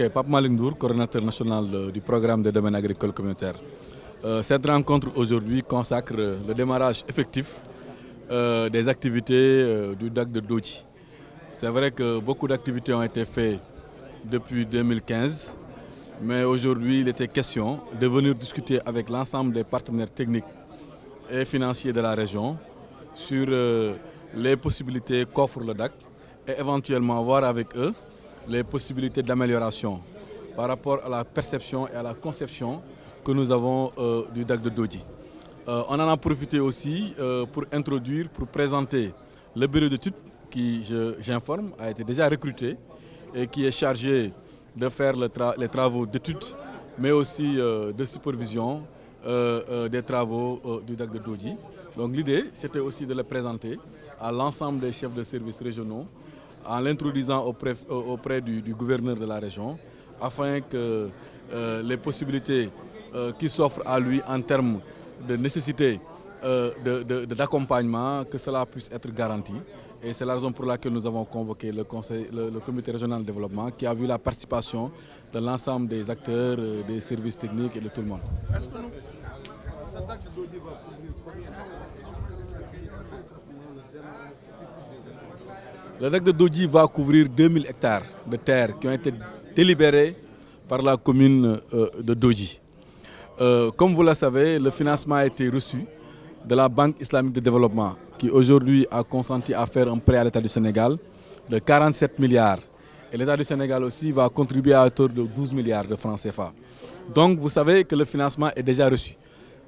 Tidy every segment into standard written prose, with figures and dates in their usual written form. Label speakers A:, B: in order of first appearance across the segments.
A: Pape Malick Ndour, coordonnateur national du programme des domaines agricoles communautaires. Cette rencontre aujourd'hui consacre le démarrage effectif des activités du DAC de Dodji. C'est vrai que beaucoup d'activités ont été faites depuis 2015, mais aujourd'hui il était question de venir discuter avec l'ensemble des partenaires techniques et financiers de la région sur les possibilités qu'offre le DAC et éventuellement voir avec eux les possibilités d'amélioration par rapport à la perception et à la conception que nous avons du DAC de Dodji. On en a profité aussi pour introduire, pour présenter le bureau d'études qui, j'informe, a été déjà recruté et qui est chargé de faire les travaux d'études, mais aussi de supervision des travaux du DAC de Dodji. Donc l'idée, c'était aussi de le présenter à l'ensemble des chefs de services régionaux en l'introduisant auprès du gouverneur de la région, afin que les possibilités qui s'offrent à lui en termes de nécessité d'accompagnement, que cela puisse être garanti. Et c'est la raison pour laquelle nous avons convoqué le comité régional de développement qui a vu la participation de l'ensemble des acteurs, des services techniques et de tout le monde. Est-ce que cette DAC de Dodji va couvrir combien de... Le DAC de Dodji va couvrir 2000 hectares de terres qui ont été délibérés par la commune de Dodji. Comme vous le savez, le financement a été reçu de la Banque islamique de développement qui aujourd'hui a consenti à faire un prêt à l'État du Sénégal de 47 milliards. Et l'État du Sénégal aussi va contribuer à hauteur de 12 milliards de francs CFA. Donc vous savez que le financement est déjà reçu.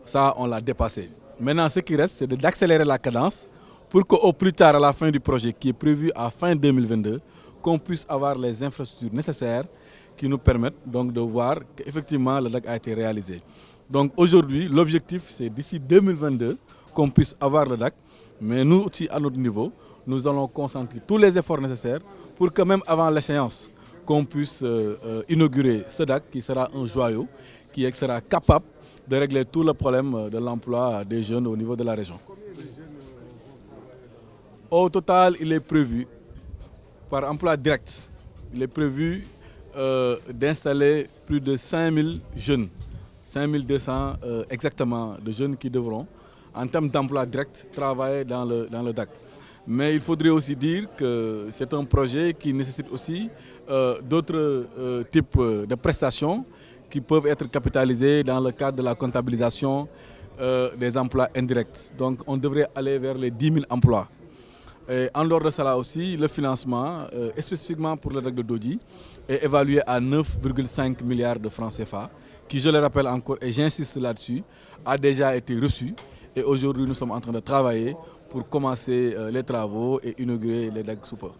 A: Ça, on l'a dépassé. Maintenant, ce qui reste, c'est d'accélérer la cadence pour qu'au plus tard, à la fin du projet, qui est prévu à fin 2022, qu'on puisse avoir les infrastructures nécessaires qui nous permettent donc de voir qu'effectivement le DAC a été réalisé. Donc aujourd'hui, l'objectif, c'est d'ici 2022 qu'on puisse avoir le DAC, mais nous aussi, à notre niveau, nous allons concentrer tous les efforts nécessaires pour que même avant l'échéance, qu'on puisse inaugurer ce DAC qui sera un joyau, qui sera capable de régler tout le problème de l'emploi des jeunes au niveau de la région. Au total, il est prévu, par emploi direct, il est prévu d'installer plus de 5000 jeunes, 5200 exactement de jeunes qui devront, en termes d'emploi direct, travailler dans le DAC. Mais il faudrait aussi dire que c'est un projet qui nécessite aussi d'autres types de prestations qui peuvent être capitalisées dans le cadre de la comptabilisation des emplois indirects. Donc on devrait aller vers les 10 000 emplois. Et en dehors de cela aussi, le financement, spécifiquement pour le DAC de Dodji, est évalué à 9,5 milliards de francs CFA, qui, je le rappelle encore et j'insiste là-dessus, a déjà été reçu. Et aujourd'hui, nous sommes en train de travailler pour commencer les travaux et inaugurer les DAC sous peu.